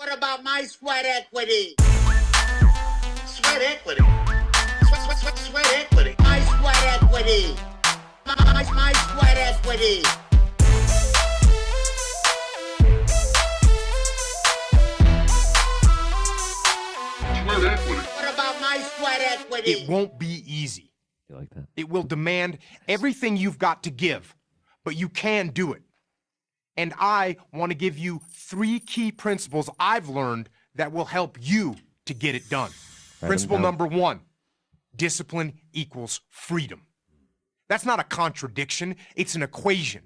What about my sweat equity? Sweat equity. Sweat equity. My sweat equity. My sweat equity. Sweat equity. What about my sweat equity? It won't be easy. You like that? It will demand everything you've got to give, but you can do it. And I want to give you 3 key principles I've learned that will help you to get it done. Principle number 1, discipline equals freedom. That's not a contradiction, it's an equation.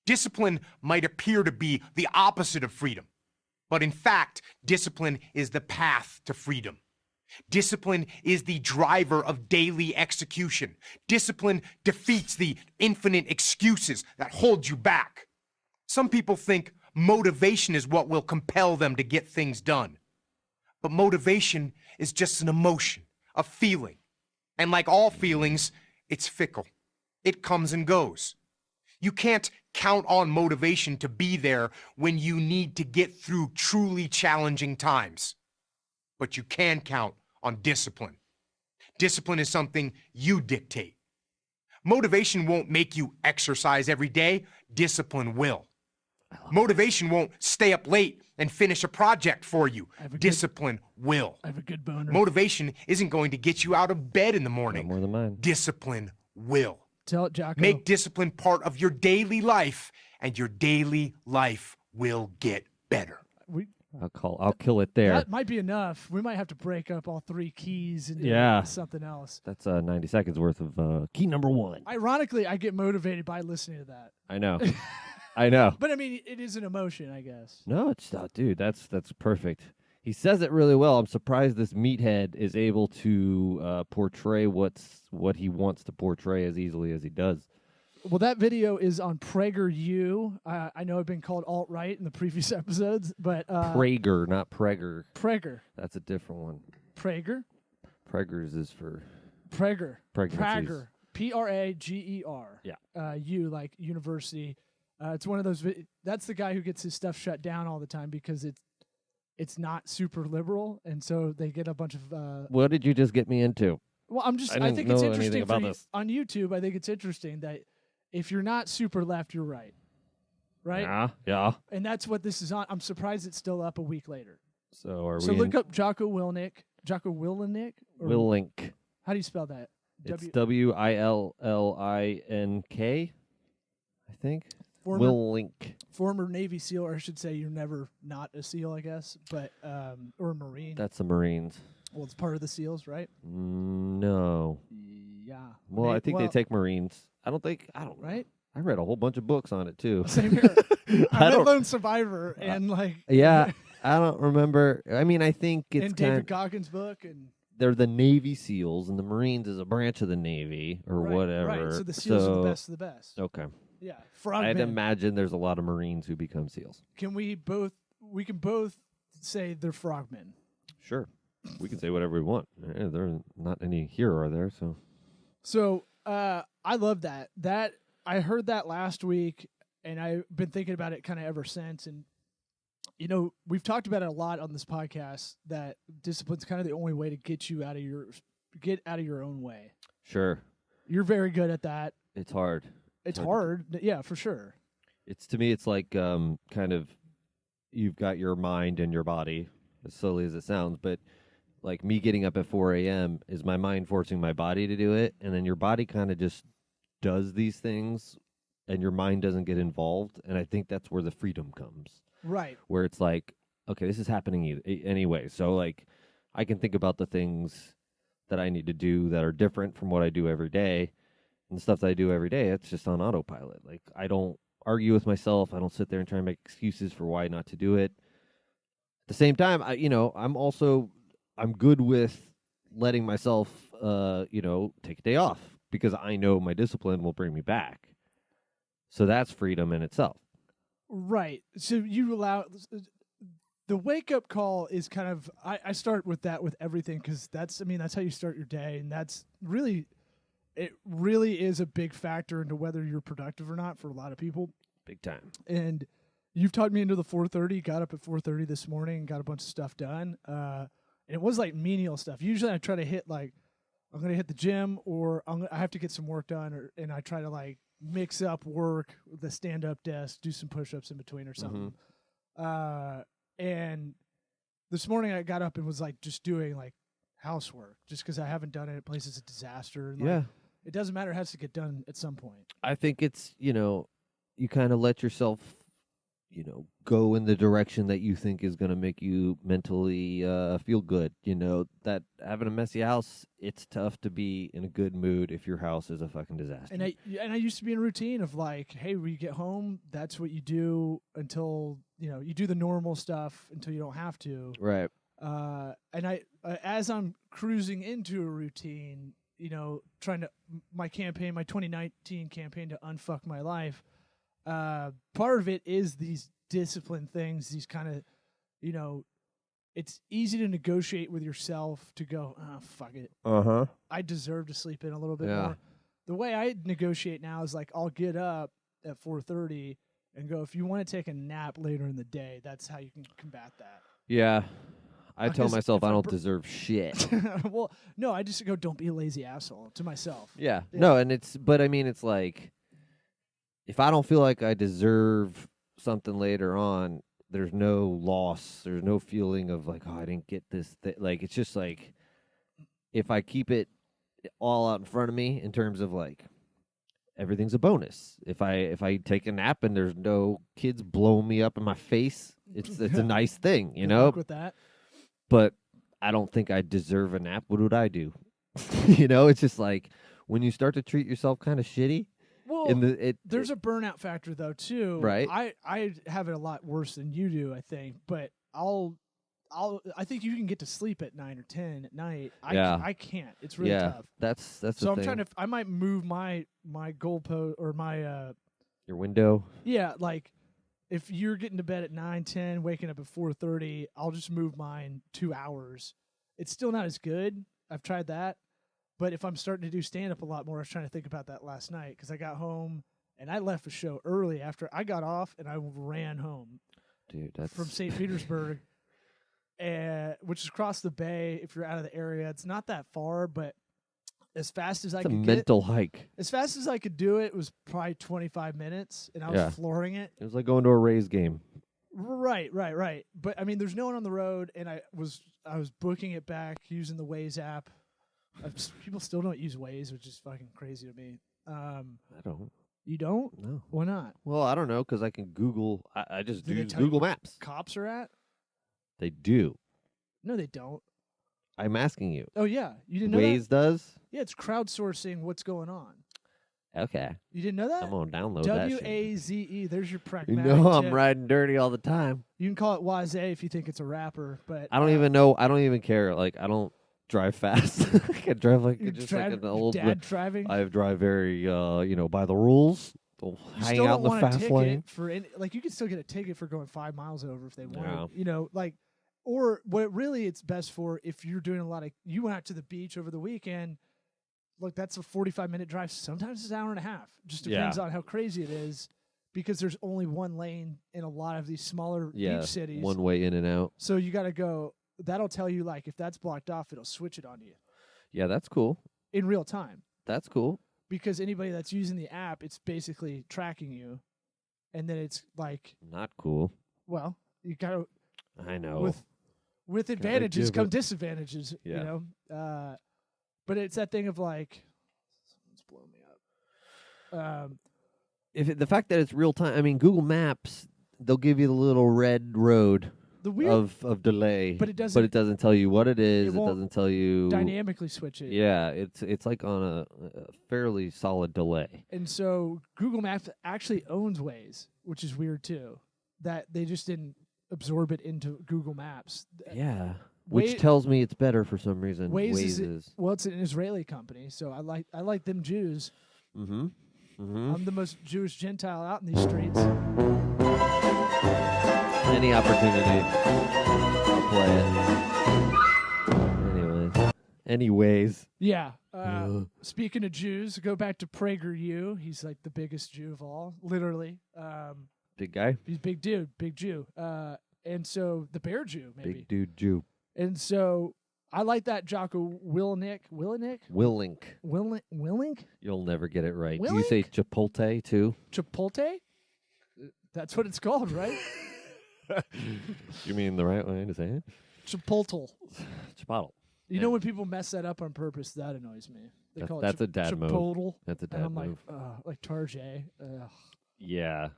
Discipline might appear to be the opposite of freedom, but in fact, discipline is the path to freedom. Discipline is the driver of daily execution. Discipline defeats the infinite excuses that hold you back. Some people think motivation is what will compel them to get things done. But motivation is just an emotion, a feeling. And like all feelings, it's fickle. It comes and goes. You can't count on motivation to be there when you need to get through truly challenging times. But you can count on discipline. Discipline is something you dictate. Motivation won't make you exercise every day. Discipline will. Motivation won't stay up late and finish a project for you. Discipline will. I have a good boner. Motivation isn't going to get you out of bed in the morning. Not more than mine. Discipline will. Tell it, Jocko. Make discipline part of your daily life, and your daily life will get better. I'll kill it there. That might be enough. We might have to break up all 3 keys into something else. That's 90 seconds worth of key number 1. Ironically, I get motivated by listening to that. I know. I know. But I mean, it is an emotion, I guess. No, it's not, dude. That's perfect. He says it really well. I'm surprised this meathead is able to portray what he wants to portray as easily as he does. Well, that video is on PragerU. I know I've been called alt-right in the previous episodes, but... Prager, not Prager. Prager. That's a different one. Prager? Prager's is for... Prager. Pregnancies. Prager. Prager. Yeah. U, like university. It's one of those... That's the guy who gets his stuff shut down all the time because it's not super liberal, and so they get a bunch of... What did you just get me into? Well, I think it's interesting about this. On YouTube. I think it's interesting that if you're not super left, you're right. Right? Yeah. And that's what this is on. I'm surprised it's still up a week later. So look up Jocko Willink. Jocko Willink? Willink. How do you spell that? It's Willink, I think. Willink. Former Navy SEAL, or I should say you're never not a SEAL, I guess, but or a Marine. That's the Marines. Well, it's part of the SEALs, right? No. Yeah. Well, I think they take Marines. I don't. Right? I read a whole bunch of books on it, too. Same here. I'm a lone survivor, and like... Yeah, I don't remember. I mean, I think it's and David Goggins' book, and... They're the Navy SEAls, and the Marines is a branch of the Navy, or whatever. Right, so the SEAls are the best of the best. Okay. Yeah, frogmen. I'd imagine there's a lot of Marines who become SEAls. We can both say they're frogmen. Sure. We can say whatever we want. There's not any here or there, so... So, I love that. I heard that last week, and I've been thinking about it kind of ever since. And, you know, we've talked about it a lot on this podcast, that discipline's kind of the only way to get out of your own way. Sure. You're very good at that. It's hard. It's hard. Yeah, for sure. To me, it's like kind of you've got your mind and your body, as silly as it sounds, but like me getting up at 4 a.m. is my mind forcing my body to do it, and then your body kind of just does these things, and your mind doesn't get involved, and I think that's where the freedom comes. Right. Where it's like, okay, this is happening anyway, so like I can think about the things that I need to do that are different from what I do every day, and the stuff that I do every day, it's just on autopilot. Like, I don't argue with myself. I don't sit there and try and make excuses for why not to do it. At the same time, I'm good with letting myself, take a day off because I know my discipline will bring me back. So that's freedom in itself. Right. So you allow... The wake-up call is kind of... I start with that with everything because that's how you start your day, and that's really... It really is a big factor into whether you're productive or not for a lot of people. Big time. And you've talked me into the 4:30. Got up at 4:30 this morning, got a bunch of stuff done. And it was like menial stuff. Usually I try to hit like I'm gonna hit the gym or I have to get some work done, and I try to like mix up work, the stand-up desk, do some push-ups in between or something. And this morning I got up and was like just doing like housework, just because I haven't done it. The place is a disaster. And, like, it doesn't matter; it has to get done at some point. I think it's you kind of let yourself go in the direction that you think is going to make you mentally feel good. That having a messy house, it's tough to be in a good mood if your house is a fucking disaster. And I used to be in a routine of like, hey, when you get home, that's what you do until you do the normal stuff until you don't have to. Right. And I as I'm cruising into a routine, trying to my 2019 campaign to unfuck my life. Part of it is these discipline things, these kind of, it's easy to negotiate with yourself to go, oh, fuck it. I deserve to sleep in a little bit more. The way I negotiate now is like, I'll get up at 4:30 and go, if you want to take a nap later in the day, that's how you can combat that. Yeah. I tell myself I don't deserve shit. Well, no, I just go, don't be a lazy asshole to myself. Yeah. No, and it's like, if I don't feel like I deserve something later on, there's no loss. There's no feeling of like, oh, I didn't get this. Like, it's just like, if I keep it all out in front of me in terms of like, everything's a bonus. If I take a nap and there's no kids blowing me up in my face, it's a nice thing, Good luck with that. But I don't think I deserve a nap. What would I do? It's just like, when you start to treat yourself kind of shitty. Well, there's a burnout factor though too. Right. I have it a lot worse than you do, I think. But I think you can get to sleep at 9 or 10 at night. I can't. It's really tough. That's so the I'm thing. trying to. I might move my goalpost or my your window. Yeah, like if you're getting to bed at 9, 10, waking up at 4:30, I'll just move mine 2 hours. It's still not as good. I've tried that. But if I'm starting to do stand-up a lot more, I was trying to think about that last night because I got home and I left the show early after I got off and I ran home. Dude, that's from St. Petersburg, which is across the bay. If you're out of the area, it's not that far, but as fast as I could get a mental hike. As fast as I could do it was probably 25 minutes, and I was flooring it. It was like going to a Rays game. Right. But I mean, there's no one on the road, and I was booking it back using the Waze app. People still don't use Waze, which is fucking crazy to me. I don't. You don't? No. Why not? Well, I don't know, because I can Google. I just Do do they tell you Google where Maps. Cops are at? They do. No, they don't. I'm asking you. Oh, yeah. You didn't know Waze that? does? Yeah, it's crowdsourcing what's going on. Okay. You didn't know that? I'm going to download that shit. WAZE. There's your You pragmatic know I'm tip. riding dirty all the time. You can call it Waze if you think it's a rapper, but I don't even know. I don't even care. Like, I don't drive fast. I can drive like you just drive, like an old. dad driving. I drive very, by the rules. Don't You hang still out don't in the want a fast ticket lane. for any, like you can still get a ticket for going 5 miles over if they want. Yeah. You know, like, or what really it's best for if you're doing a lot of. You went out to the beach over the weekend. Look, that's a 45-minute drive. Sometimes it's an hour and a half. Just depends on how crazy it is, because there's only one lane in a lot of these smaller beach cities. One way in and out. So you got to go. That'll tell you, like, if that's blocked off, it'll switch it on you Yeah, that's cool. in real time. That's cool. Because anybody that's using the app, it's basically tracking you, and then it's like, Not cool. well, you got to I know. with advantages give come it- disadvantages. Yeah. You know, but it's that thing of like, someone's blowing me up. The fact that it's real time, I mean, Google Maps, they'll give you the little red road The weird of delay, But it doesn't- doesn't tell you what it is. It won't doesn't tell you dynamically switch it. Yeah, it's like on a fairly solid delay. And so Google Maps actually owns Waze, which is weird too. That they just didn't absorb it into Google Maps. Yeah, which Waze- tells me it's better for some reason. Waze is. is well, it's an Israeli company, so I like them Jews. Mm-hmm. Mm-hmm. I'm the most Jewish Gentile out in these streets. Any opportunity, I'll play it. Anyways. Yeah. Speaking of Jews, go back to PragerU. He's like the biggest Jew of all, literally. Big guy. He's big dude, big Jew. And so the bear Jew, maybe. Big dude Jew. And so I like that Jocko Willink. Willink? You'll never get it right. Do Willink? you say Chipotle too? Chipotle? That's what it's called, right? You mean the right way to say it? Chipotle. Chipotle. You know when people mess that up on purpose, that annoys me. They call That's it a dad move. Chipotle. That's a And dad I'm move. like Tarjay. Ugh. Yeah.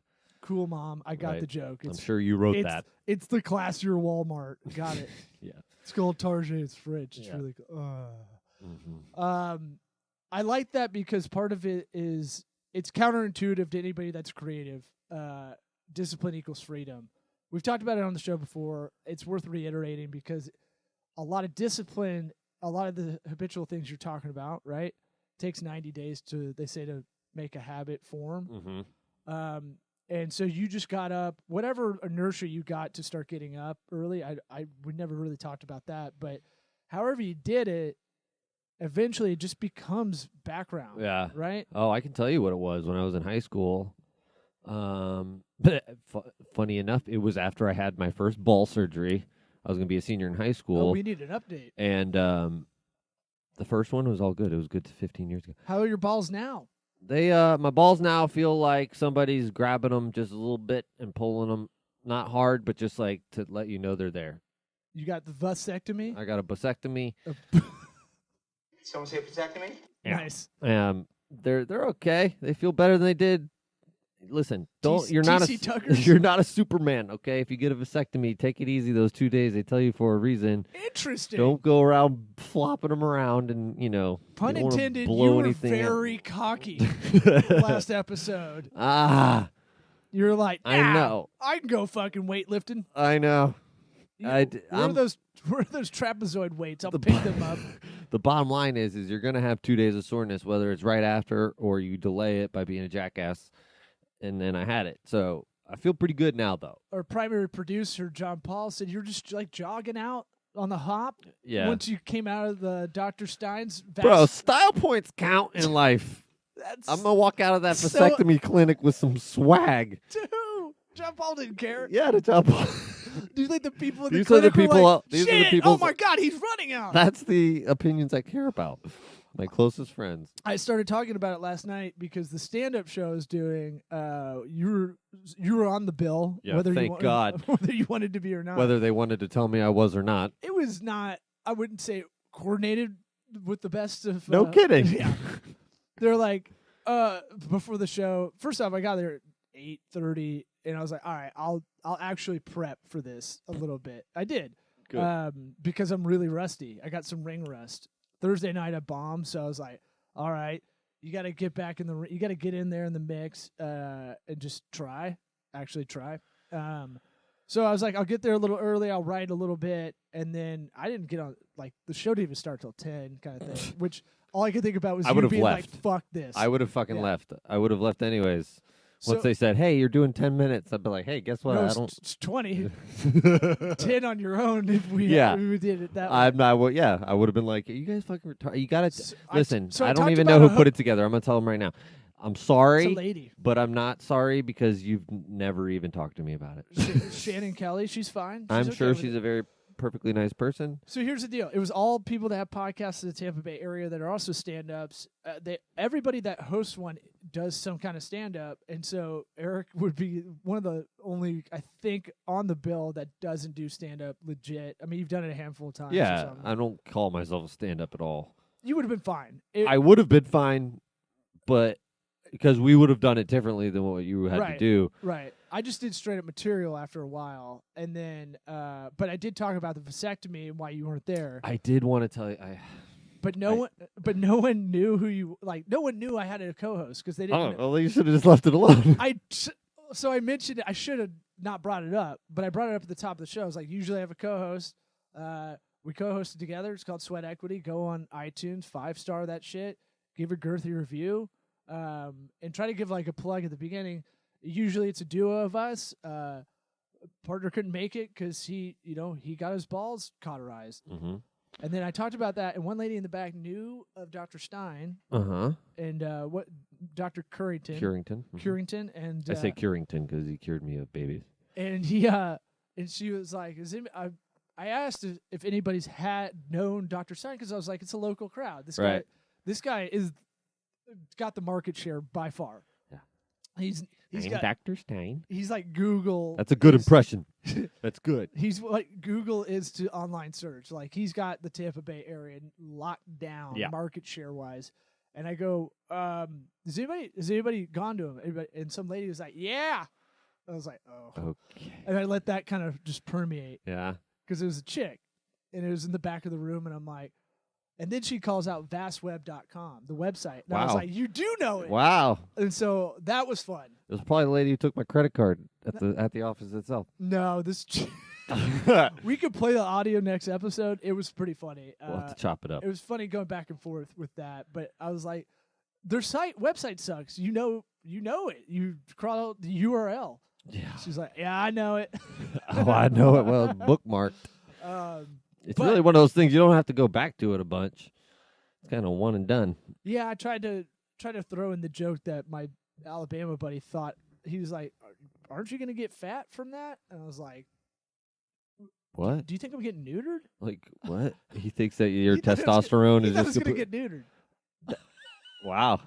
Cool, Mom. I got Right. the joke. I'm sure you wrote that. It's the classier Walmart. Got it. Yeah. It's called Tarjay's fridge. It's Yeah. really cool. Mm-hmm. I like that because part of it is it's counterintuitive to anybody that's creative. Discipline equals freedom. We've talked about it on the show before. It's worth reiterating because a lot of discipline, a lot of the habitual things you're talking about, right, takes 90 days to make a habit form. Mm-hmm. And so you just got up, whatever inertia you got to start getting up early. We never really talked about that, but however you did it, eventually it just becomes background. Yeah. Right. Oh, I can tell you what it was when I was in high school. But funny enough, it was after I had my first ball surgery. I was going to be a senior in high school. Oh, we need an update. And the first one was all good. It was good 15 years ago. How are your balls now? They my balls now feel like somebody's grabbing them just a little bit and pulling them, not hard, but just like to let you know they're there. You got the vasectomy? I got a vasectomy. Someone say vasectomy? Yeah. Nice. They're okay. They feel better than they did. Listen, you're not TC Tuckers? you're not a Superman, okay? If you get a vasectomy, take it easy those 2 days. They tell you for a reason. Interesting. Don't go around flopping them around and, Pun you don't wanna intended, blow you were anything out. very cocky last episode. You're like, I know. I can go fucking weightlifting. I know. Where are those trapezoid weights? I'll pick them up. The bottom line is you're going to have 2 days of soreness, whether it's right after or you delay it by being a jackass. And then I had it. So I feel pretty good now, though. Our primary producer, John Paul, said you're just like jogging out on the hop. Yeah. Once you came out of the Dr. Stein's Bro, style points count in life. I'm going to walk out of that vasectomy clinic with some swag. Dude, John Paul didn't care. Yeah, to John Paul. Do you think the people in the These are the clinic were people. like, These are shit, the people. oh my God, he's running out. That's the opinions I care about. My closest friends. I started talking about it last night because the stand-up show is doing. You were on the bill. Yeah, whether thank God. Whether you wanted to be or not. Whether they wanted to tell me I was or not. It was not. I wouldn't say coordinated with the best of. No kidding. Yeah. They're like before the show. First off, I got there at 8:30, and I was like, all right, I'll actually prep for this a little bit. I did. Good. Because I'm really rusty. I got some ring rust. Thursday night I bombed, so I was like, all right, you got to get back in you got to get in there in the mix and just actually try. So I was like, I'll get there a little early, I'll write a little bit, and then I didn't get on, like, the show didn't even start till 10 kind of thing, which all I could think about was I you would've being left. like, fuck this. I would have fucking left. I would have left anyways. Once So- they said, hey, you're doing 10 minutes, I'd be like, hey, guess what? No, I it's, don't. it's 20. 10 on your own if we did it that way. I'm not. Well, yeah, I would have been like, you guys fucking retarded. You got to listen. so I I don't talked even about know a who put it together. I'm gonna tell them right now. I'm It's sorry, a lady. but I'm not sorry because you've never even talked to me about it. Shannon Kelly, she's fine. I'm okay sure with she's it. a very perfectly nice person. So here's the deal. It was all people that have podcasts in the Tampa Bay area that are also stand-ups. Everybody that hosts one does some kind of stand-up. And so Eric would be one of the only, I think, on the bill that doesn't do stand-up legit. I mean, you've done it a handful of times. or Yeah, something. I don't call myself a stand-up at all. You would have been fine. I would have been fine, but because we would have done it differently than what you had to do. Right. I just did straight up material after a while. And then, but I did talk about the vasectomy and why you weren't there. I did want to tell you. But no one knew who you, like, no one knew I had a co-host because they didn't. Well, you should have just left it alone. So I mentioned it. I should have not brought it up, but I brought it up at the top of the show. I was like, usually I have a co-host. We co-hosted together. It's called Sweat Equity. Go on iTunes, 5-star that shit. Give a girthy review, and try to give like a plug at the beginning. Usually it's a duo of us. Partner couldn't make it because he got his balls cauterized. Mm-hmm. And then I talked about that, and one lady in the back knew of Dr. Stein. Uh-huh. And Dr. Currington. Curington. Mhm. Curington, and I say Curington because he cured me of babies. and he and she was like, I asked if anybody's had known Dr. Stein because I was like, it's a local crowd. Right. This guy is got the market share by far. Yeah. He's I'm got Dr. Stein. he's like Google. That's a good impression. That's good. He's what Google is to online search. Like he's got the Tampa Bay area locked down market share wise. And I go, has anybody gone to him? Anybody? And some lady was like, yeah. I was like, oh. Okay. And I let that kind of just permeate. Yeah. Because it was a chick. And it was in the back of the room. And I'm like, and then she calls out vastweb.com, the website. And I was like, you do know it. Wow. And so that was fun. It was probably the lady who took my credit card at the office itself. No, this we could play the audio next episode. It was pretty funny. We'll have to chop it up. It was funny going back and forth with that, but I was like, their website sucks. You know it. You crawl out the URL. Yeah. She's like, yeah, I know it. Oh, I know it well. It's bookmarked. It's really one of those things you don't have to go back to it a bunch. It's kind of one and done. Yeah, I tried to throw in the joke that my Alabama buddy thought. He was like, aren't you going to get fat from that? And I was like, what? Do you think I'm getting neutered? Like, what? He thinks that your testosterone is just going to get neutered. Wow.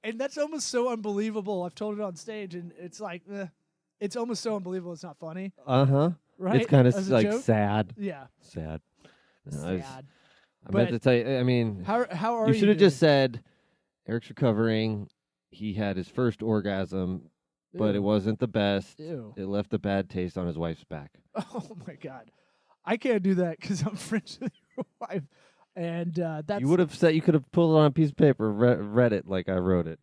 And that's almost so unbelievable. I've told it on stage, and it's like, it's almost so unbelievable it's not funny. Uh-huh. Right? It's kind of As a like joke? sad. Yeah. Sad. No, Sad. I meant to tell you, I mean, How are you? you should have just said, Eric's recovering. He had his first orgasm, but it wasn't the best. Ew. It left a bad taste on his wife's back. Oh, my God. I can't do that because I'm friends with your wife. And that's... You would have said, you could have pulled it on a piece of paper, read it like I wrote it.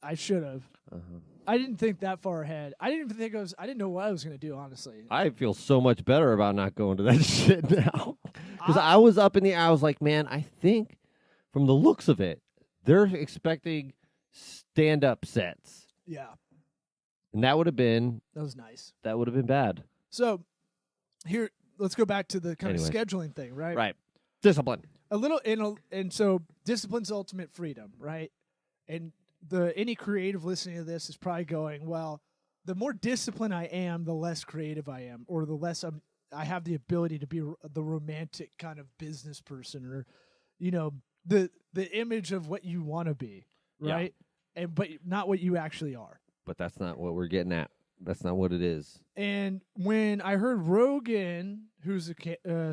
I should have. Uh-huh. I didn't think that far ahead. I didn't know what I was going to do, honestly. I feel so much better about not going to that shit now. Because I was up in the air. I was like, man, I think from the looks of it, they're expecting stand-up sets. Yeah. And that would have been... That was nice. That would have been bad. So, here, let's go back to the kind Anyways. of scheduling thing, right? Right. Discipline. A little, and so discipline's ultimate freedom, right? And any creative listening to this is probably going, well, the more disciplined I am, the less creative I am, or the less I have the ability to be the romantic kind of business person, or, the image of what you want to be, right? Yeah. But not what you actually are. But that's not what we're getting at. That's not what it is. And when I heard Rogan, who's a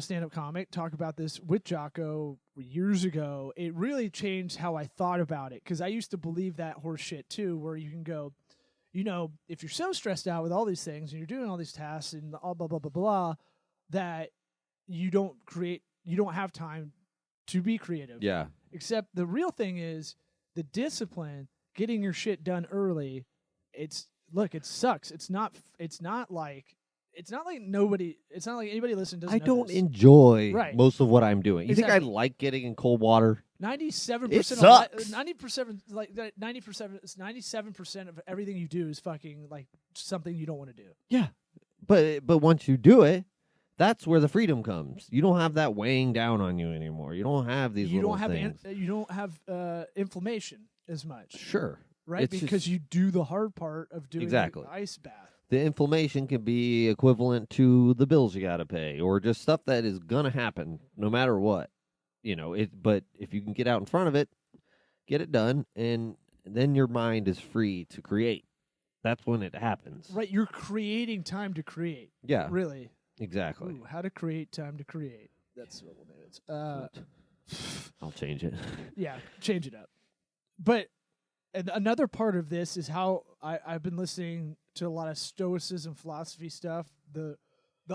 stand-up comic, talk about this with Jocko years ago, it really changed how I thought about it. Because I used to believe that horse shit too, where you can go, if you're so stressed out with all these things and you're doing all these tasks and all blah, blah, blah, blah, that you don't have time to be creative. Yeah. Except the real thing is the discipline, getting your shit done early. Look, it sucks. It's not like anybody listening doesn't. I know don't this. enjoy most of what I'm doing. You think I like getting in cold water? 97%. It sucks. 97% of everything you do is fucking like something you don't want to do. Yeah, but once you do it, that's where the freedom comes. You don't have that weighing down on you anymore. You don't have these. You don't have inflammation as much. Sure. Right, because you do the hard part of doing the ice bath. The inflammation can be equivalent to the bills you got to pay, or just stuff that is gonna happen no matter what. But if you can get out in front of it, get it done, and then your mind is free to create. That's when it happens. Right, you're creating time to create. Yeah, really. Exactly. Ooh, how to create time to create. That's what we'll name it. I'll change it. Yeah, change it up. But. And another part of this is how I've been listening to a lot of Stoicism philosophy stuff. The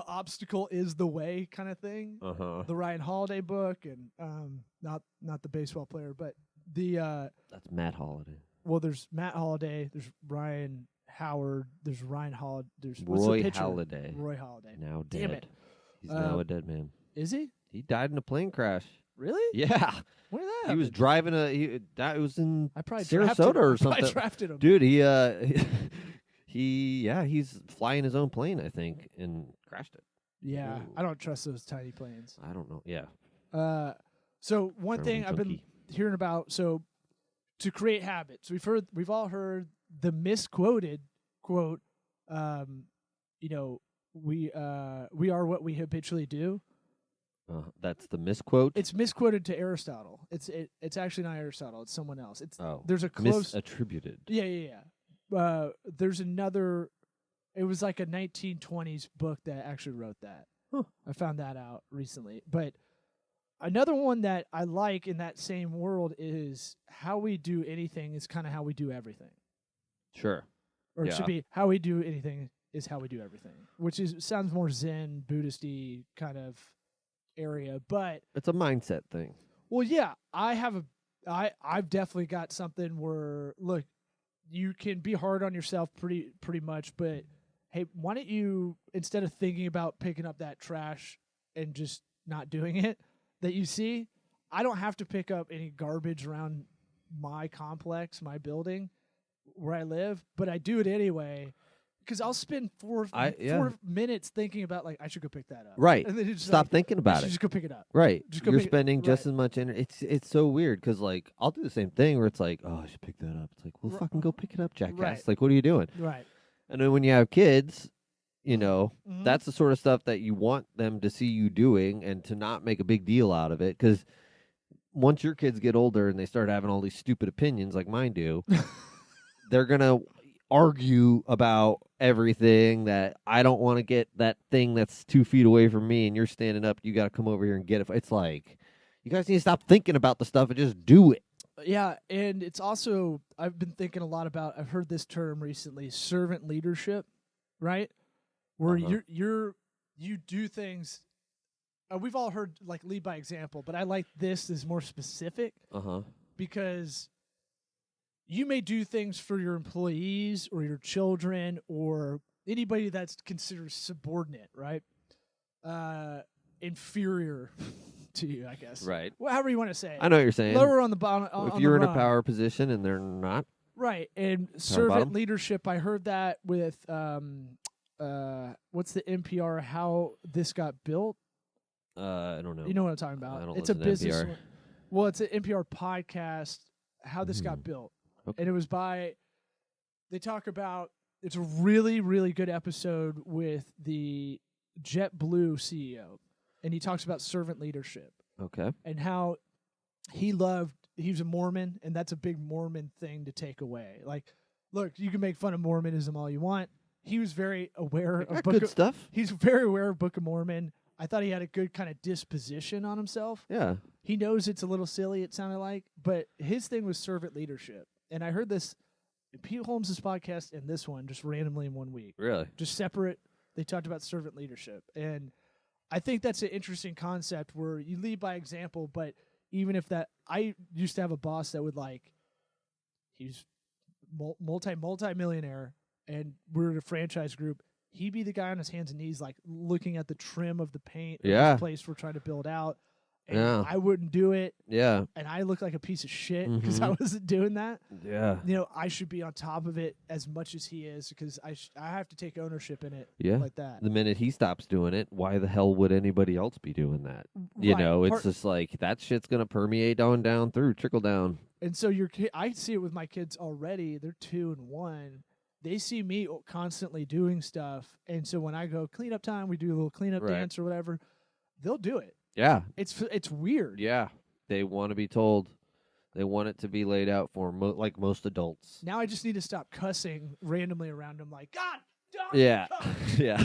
obstacle is the way kind of thing. Uh-huh. The Ryan Holiday book, and not the baseball player, but that's Matt Holiday. Well, there's Matt Holiday. There's Ryan Howard. There's Ryan Holiday. There's Roy Halladay. Roy Halladay. Now dead. Damn it. He's now a dead man. Is he? He died in a plane crash. Really? Yeah. When did that He was driving it was in Sarasota or something. I drafted him. Dude, he's flying his own plane, I think, and crashed it. Yeah. Ooh. I don't trust those tiny planes. I don't know. Yeah. So one thing I've been hearing about, so to create habits. We've all heard the misquoted quote, you know, we are what we habitually do. That's the misquote. It's misquoted to Aristotle. It's actually not Aristotle. It's someone else. There's a close misattributed. Yeah. There's another. It was like a 1920s book that actually wrote that. Huh. I found that out recently. But another one that I like in that same world is how we do anything is kind of how we do everything. Sure. Or it should be how we do anything is how we do everything, which sounds more Zen, Buddhist-y kind of area, but it's a mindset thing. Well, yeah, I've definitely got something where, look, you can be hard on yourself pretty much, but hey, why don't you, instead of thinking about picking up that trash and just not doing it that you see, I don't have to pick up any garbage around my complex, my building where I live, but I do it anyway. Because I'll spend 4 minutes thinking about, like, I should go pick that up. Right. And then Stop thinking about it. Just go pick it up. Right. Just go You're pick spending just right. as much energy. It's so weird because, like, I'll do the same thing where it's like, oh, I should pick that up. It's like, well, fucking go pick it up, jackass. Right. Like, what are you doing? Right. And then when you have kids, you know, Mhm. that's the sort of stuff that you want them to see you doing and to not make a big deal out of it. Because once your kids get older and they start having all these stupid opinions like mine do, they're going to argue about everything that I don't want to get that thing that's 2 feet away from me and you're standing up. You got to come over here and get it. It's like, you guys need to stop thinking about the stuff and just do it. Yeah, and it's also, I've been thinking a lot about, I've heard this term recently, servant leadership, right? Where you do things, we've all heard, like, lead by example, but I like this is more specific because you may do things for your employees or your children or anybody that's considered subordinate, right? Inferior to you, I guess. Right. Well, however you want to say it. I know what you're saying. Lower on the bottom. If you're in a power position and they're not. Right. And servant bottom? leadership, I heard that with, what's the NPR, How This Got Built? I don't know. You know what I'm talking about. I don't It's a listen to business. NPR. Well, it's an NPR podcast, How This Got Built. Okay. And it was they talk about, it's a really, really good episode with the JetBlue CEO. And he talks about servant leadership. Okay. And how he was a Mormon, and that's a big Mormon thing to take away. Like, look, you can make fun of Mormonism all you want. He was very aware of good stuff. He's very aware of Book of Mormon. I thought he had a good kind of disposition on himself. Yeah. He knows it's a little silly, it sounded like, but his thing was servant leadership. And I heard this in Pete Holmes' podcast and this one just randomly in 1 week. Really? Just separate. They talked about servant leadership. And I think that's an interesting concept where you lead by example, but even if that, I used to have a boss that would, like, he's multi-millionaire, and we're a franchise group. He'd be the guy on his hands and knees, like, looking at the trim of the paint of Yeah. this place we're trying to build out. And Yeah. I wouldn't do it, Yeah. and I look like a piece of shit because I wasn't doing that. Yeah. You know, I should be on top of it as much as he is because I have to take ownership in it Yeah. like that. The minute he stops doing it, why the hell would anybody else be doing that? You Right. know, it's just like that shit's going to permeate on down through, trickle down. And so I see it with my kids already. They're 2 and 1. They see me constantly doing stuff, and so when I go cleanup time, we do a little cleanup Right. dance or whatever. They'll do it. Yeah. It's weird. Yeah. They want to be told. They want it to be laid out for them, like most adults. Now I just need to stop cussing randomly around them, like, God, don't Yeah. cuss." Yeah.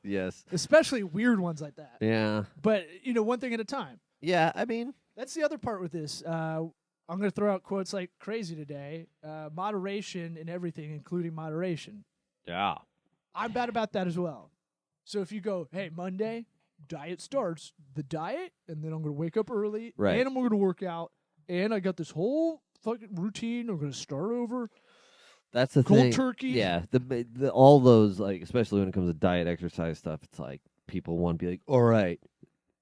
Yes. Especially weird ones like that. Yeah. But, you know, one thing at a time. Yeah. I mean, That's the other part with this. I'm going to throw out quotes like crazy today. Moderation in everything, including moderation. yeah. I'm bad about that as well. So if you go, hey, Monday, diet starts, the diet, and then I'm going to wake up early, Right. and I'm going to work out, and I got this whole fucking routine. I'm going to start over. That's the Cold thing. turkey. Yeah. The all those, like, especially when it comes to diet, exercise stuff, it's like people want to be like, all right,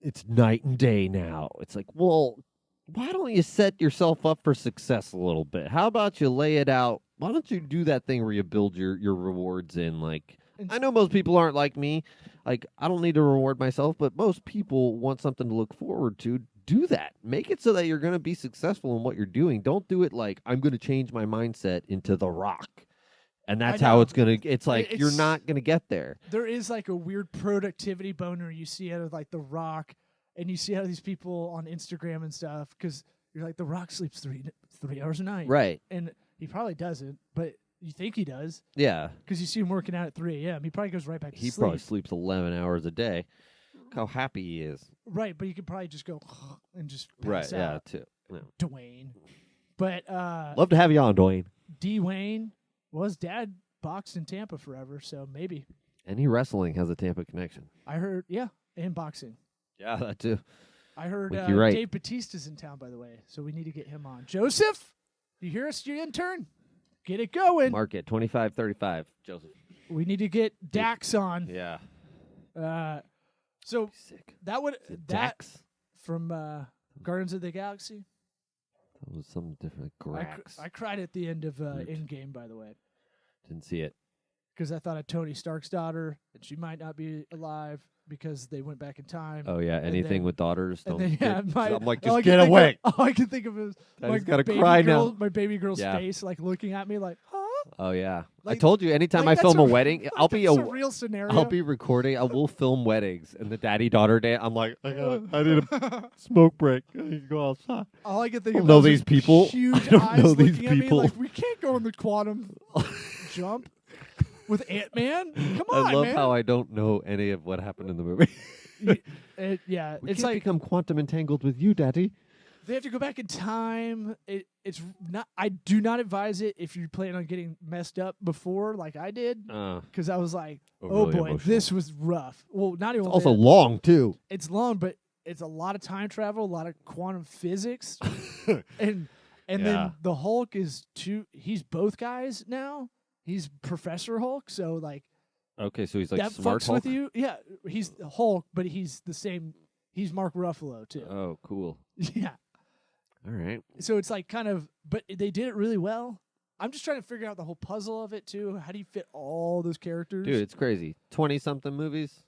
it's night and day now. It's like, well, why don't you set yourself up for success a little bit? How about you lay it out? Why don't you do that thing where you build your rewards in? Like, I know most people aren't like me. Like, I don't need to reward myself, but most people want something to look forward to do that. Make it so that you're going to be successful in what you're doing. Don't do it like, I'm going to change my mindset into The Rock. And that's how it's going to, it's like, you're not going to get there. There is like a weird productivity boner you see out of like The Rock, and you see how these people on Instagram and stuff, because you're like, The Rock sleeps 3 hours a night. Right. And he probably doesn't, but you think he does. Yeah. Because you see him working out at 3 a.m. He probably goes right back to sleep. He probably sleeps 11 hours a day. Look how happy he is. Right, but you could probably just go and just pass Right, yeah, out. too. Yeah. Dwayne. But Love to have you on, Dwayne. Dwayne, well, his dad boxed in Tampa forever, so maybe. Any wrestling has a Tampa connection. I heard, yeah, and boxing. Yeah, that too. I heard You're right. Dave Batista's in town, by the way, so we need to get him on. Joseph, you hear us, your intern? Get it going. Market 25-35, Joseph. We need to get Dax on. Yeah. So Sick. that would that Dax? from Guardians of the Galaxy. That was something different. Grax. I cried at the end of Endgame, by the way, Didn't see it. because I thought of Tony Stark's daughter, and she might not be alive because they went back in time. Oh, yeah. Anything then- with daughters. And Don't then, get, my, I'm like, all I just can get think away. All I can think of is I my just gotta baby cry girl, now. my baby girl's Yeah. face, like looking at me, like, huh? Oh, yeah. I Like- told you, anytime Like, I film a that's wedding, like, I'll be that's a real scenario. I'll be recording. I will film weddings and the daddy-daughter day. I'm like, I need a smoke break. I need to go outside. All I can think I of don't know is these people. Huge I don't eyes know these looking at me people. like, we can't go in the quantum jump with Ant-Man. Come on, I love man. how I don't know any of what happened in the movie. Yeah, We it's can't like become quantum entangled with you, Daddy. they have to go back in time. It's not. I do not advise it if you plan on getting messed up before, like I did, because I was like, oh Overly boy, emotional. this was rough. Well, not even Also that. long too. It's long, but it's a lot of time travel, a lot of quantum physics, and Yeah. then the Hulk is he's both guys now. He's Professor Hulk, so like Okay, so he's like that smart fucks Hulk. with you. Yeah, he's the Hulk, but he's the same. He's Mark Ruffalo too. Oh, cool. Yeah. All right. So it's like kind of, but they did it really well. I'm just trying to figure out the whole puzzle of it too. How do you fit all those characters? Dude, it's crazy. 20-something movies.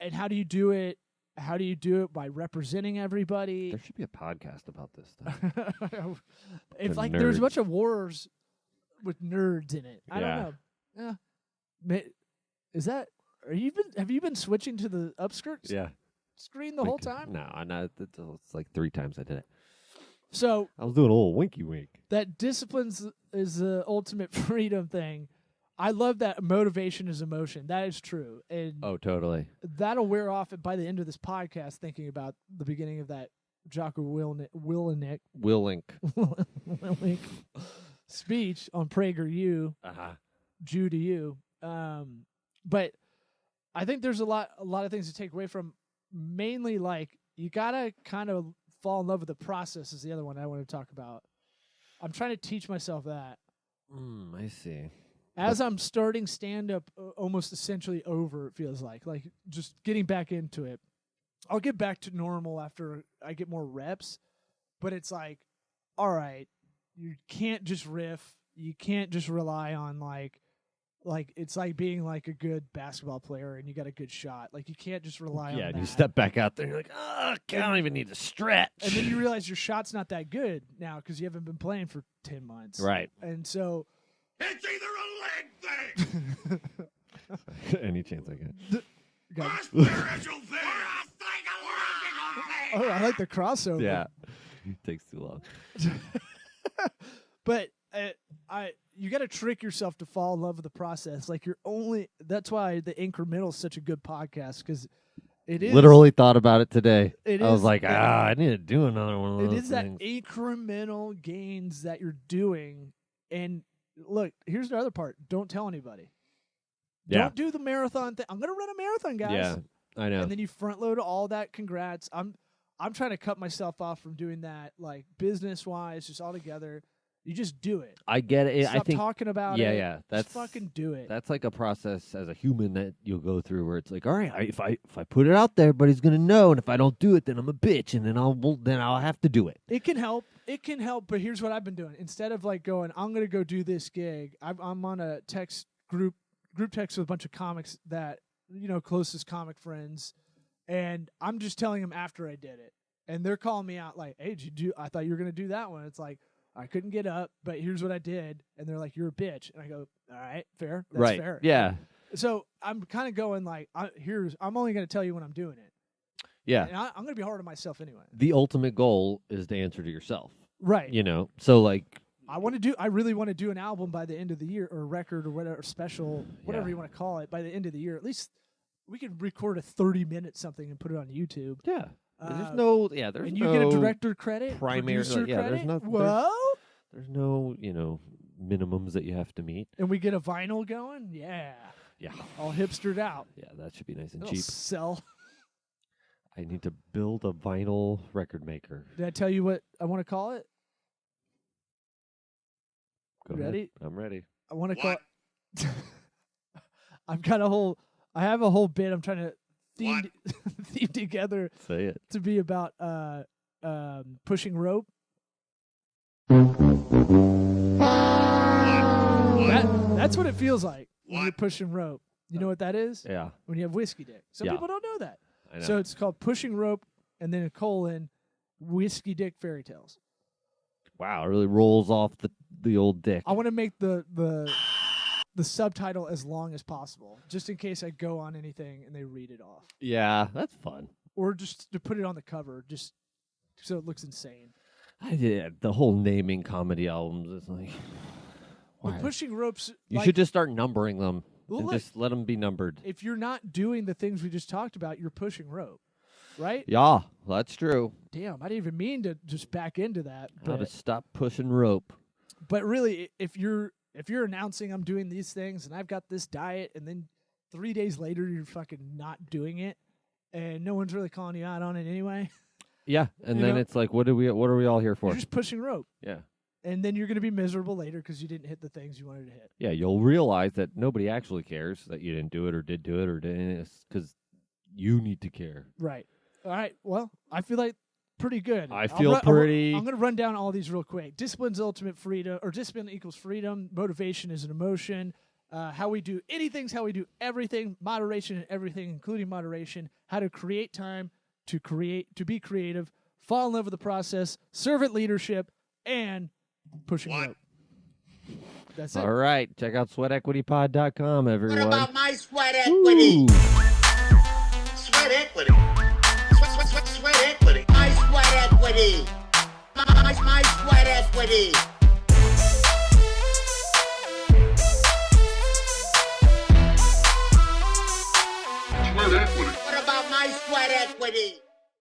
And how do you do it? How do you do it by representing everybody? There should be a podcast about this stuff. If The like there's a nerds. bunch of wars with nerds in it. I Yeah. don't know. Yeah. Is that have you been switching to the upskirts Yeah. screen the whole time? No, I know. It's like 3 times I did it. So I was doing a little winky wink. that disciplines is the ultimate freedom thing. I love that motivation is emotion. That is true. And Oh, totally. that'll wear off by the end of this podcast thinking about the beginning of that Jocko Willenick Willink. speech on PragerU, Uh-huh. Jew to you. But I think there's a lot of things to take away from. Mainly, like you gotta kind of fall in love with the process. Is the other one I want to talk about. I'm trying to teach myself that I see. as I'm starting stand up, almost essentially over. It feels like just getting back into it. I'll get back to normal after I get more reps, but it's like, all right, you can't just riff. You can't just rely on like it's like being like a good basketball player and you got a good shot. Like you can't just rely on Yeah, that. and you step back out there and you're like, I don't even need to stretch. And then you realize your shot's not that good now because you haven't been playing for 10 months. Right. And so It's either a leg thing Any chance I get. or a spiritual thing or a psychological thing. oh, I like the crossover. Yeah. It takes too long. But you got to trick yourself to fall in love with the process. Like that's why the incremental is such a good podcast because it is Literally thought about it today. It I was is- like, I need to do another one of it those is that things. incremental gains that you're doing. And look, here's the other part. Don't tell anybody. Yeah. Don't do the marathon thing. I'm going to run a marathon, guys. Yeah, I know. And then you front load all that. Congrats. I'm trying to cut myself off from doing that, like business wise, just all together. You just do it. I get it. Stop I think talking about yeah, it. yeah. Just That's fucking do it. That's like a process as a human that you'll go through where it's like, all right, if I put it out there, everybody's gonna know, and if I don't do it, then I'm a bitch, and then I'll have to do it. It can help. It can help. But here's what I've been doing. Instead of like going, I'm gonna go do this gig. I'm on a text group text with a bunch of comics that closest comic friends, and I'm just telling them after I did it. and they're calling me out like, "Hey, I thought you were gonna do that one." It's like I couldn't get up, but here's what I did, and they're like, "You're a bitch," and I go, "All right, fair, that's right. fair." Yeah. So I'm kind of going like, I'm only gonna tell you when I'm doing it. Yeah. And I'm gonna be hard on myself anyway. The ultimate goal is to answer to yourself. Right. You know, so like. I really want to do an album by the end of the year, or a record, or whatever, special, whatever you want to call it, by the end of the year. At least we could record a 30-minute something and put it on YouTube. Yeah. There's and no you get a director credit, primary producer credit. There's no, minimums that you have to meet. And we get a vinyl going. Yeah. All hipstered out. Yeah, that should be nice and It'll cheap. sell. I need to build a vinyl record maker. Did I tell you what I want to call it? Go Ready? ahead. I'm ready. I want to call it. I have a whole bit I'm trying to theme together Say it. to be about pushing rope. That's what it feels like when you're pushing rope. You know what that is? Yeah. When you have whiskey dick. Some people don't know that. I know. So it's called pushing rope, and then a colon, whiskey dick fairy tales. Wow, it really rolls off the old dick. I want to make the subtitle as long as possible, just in case I go on anything and they read it off. Yeah, that's fun. Or just to put it on the cover, just so it looks insane. The whole naming comedy albums is like. But pushing ropes. You should just start numbering them and look, just let them be numbered. If you're not doing the things we just talked about, you're pushing rope, right? Yeah, that's true. Damn, I didn't even mean to just back into that. How to stop pushing rope. But really, if you're announcing I'm doing these things and I've got this diet, and then 3 days later you're fucking not doing it, and no one's really calling you out on it anyway. Yeah, and then it's like, what are we all here for? You're just pushing rope. Yeah. And then you're going to be miserable later because you didn't hit the things you wanted to hit. Yeah, you'll realize that nobody actually cares that you didn't do it or did do it or didn't, because you need to care. Right. All right. Well, I feel like pretty good. I feel pretty. I'm going to run down all these real quick. Discipline's ultimate freedom, or discipline equals freedom. Motivation is an emotion. How we do anything's how we do everything. Moderation in everything, including moderation. How to create time to be creative. Fall in love with the process. Servant leadership, and pushing rope. That's it. All right. Check out sweatequitypod.com, everyone. What about my sweat equity? Ooh. Sweat equity. Sweat equity. My sweat equity. My sweat equity. Sweat equity. What about my sweat equity?